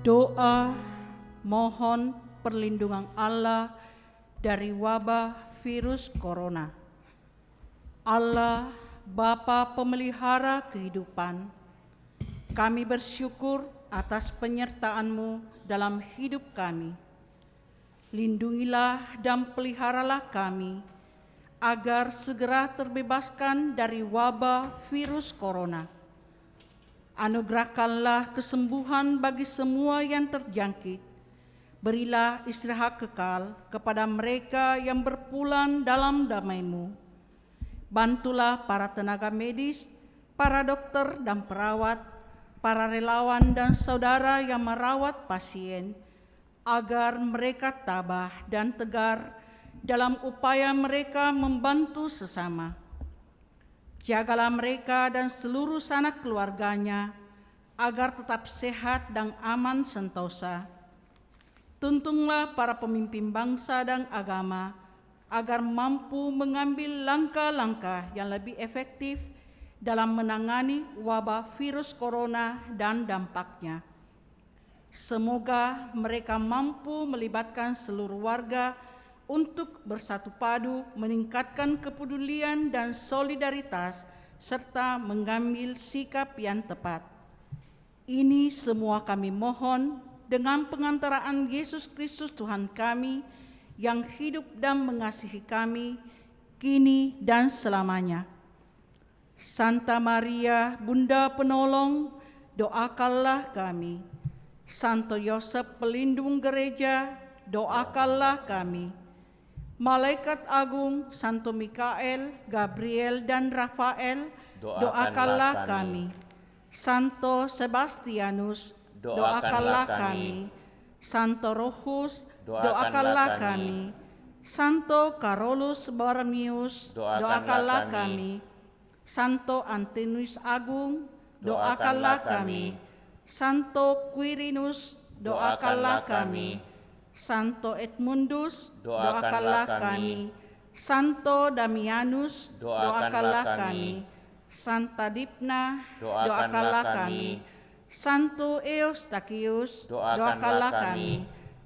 Doa mohon perlindungan Allah dari wabah virus corona. Allah, Bapa pemelihara kehidupan, kami bersyukur atas penyertaan-Mu dalam hidup kami. Lindungilah dan peliharalah kami agar segera terbebaskan dari wabah virus corona. Anugerahkanlah kesembuhan bagi semua yang terjangkit. Berilah istirahat kekal kepada mereka yang berpulang dalam damai-Mu. Bantulah para tenaga medis, para dokter dan perawat, para relawan dan saudara yang merawat pasien, agar mereka tabah dan tegar dalam upaya mereka membantu sesama. Jagalah mereka dan seluruh sanak keluarganya agar tetap sehat dan aman sentosa. Tuntunlah para pemimpin bangsa dan agama agar mampu mengambil langkah-langkah yang lebih efektif dalam menangani wabah virus corona dan dampaknya. Semoga mereka mampu melibatkan seluruh warga untuk bersatu padu meningkatkan kepedulian dan solidaritas serta mengambil sikap yang tepat. Ini semua kami mohon dengan pengantaraan Yesus Kristus Tuhan kami yang hidup dan mengasihi kami kini dan selamanya. Santa Maria, Bunda Penolong, doakanlah kami. Santo Yosef pelindung gereja, doakanlah kami. Malaikat agung Santo Mikael, Gabriel dan Rafael, doakanlah kami. Santo Sebastianus, doakanlah kami. Santo Rohus, doakanlah kami. Santo Carolus Borromeus, doakanlah kami. Santo Antinus Agung, doakanlah kami. Santo Quirinus, doakanlah kami. Santo Edmundus, doakanlah kami. Santo Damianus, doakanlah kami. Santa Dipna, doakanlah kami. Santo Eustachius, doakanlah kami.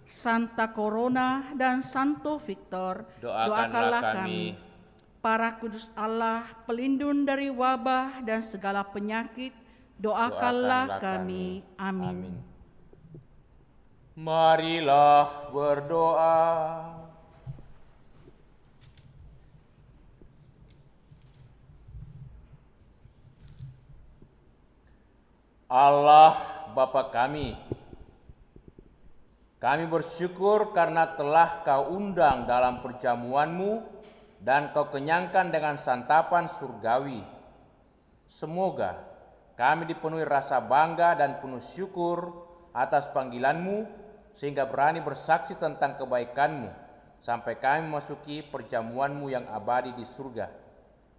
Santa Corona dan Santo Victor, doakanlah kami. Para kudus Allah, pelindung dari wabah dan segala penyakit, doakanlah kami. Amin. Marilah berdoa. Allah Bapa kami bersyukur karena telah Kau undang dalam perjamuan-Mu dan Kau kenyangkan dengan santapan surgawi. Semoga kami dipenuhi rasa bangga dan penuh syukur atas panggilan-Mu, sehingga berani bersaksi tentang kebaikan-Mu sampai kami memasuki perjamuan-Mu yang abadi di surga.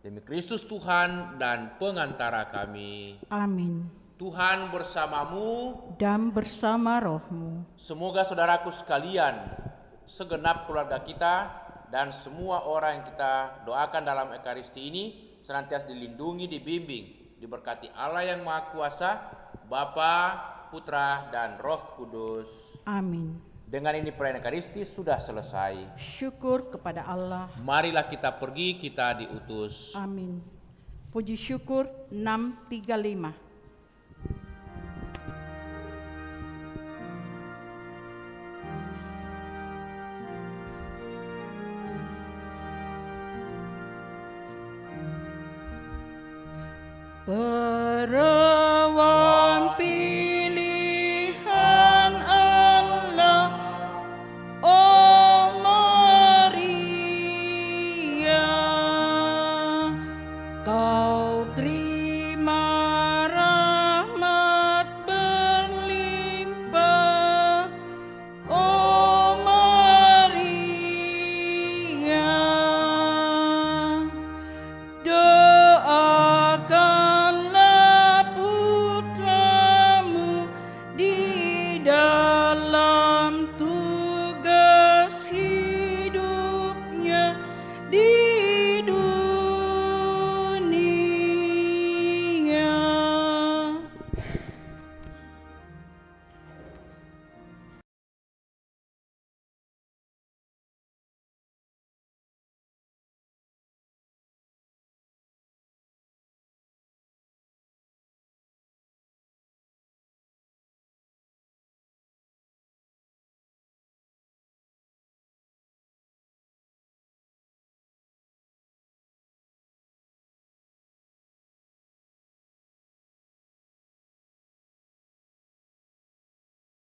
Demi Kristus Tuhan dan pengantara kami. Amin. Tuhan bersamamu Dan bersama rohmu. Semoga saudaraku sekalian, segenap keluarga kita, dan semua orang yang kita doakan dalam Ekaristi ini senantiasa dilindungi, dibimbing, diberkati Allah yang Maha Kuasa, Bapa, Putra, dan Roh Kudus. Amin. Dengan ini perayaan Ekaristi sudah selesai. Syukur kepada Allah. Marilah kita pergi, kita diutus. Amin. Puji syukur 635. Perang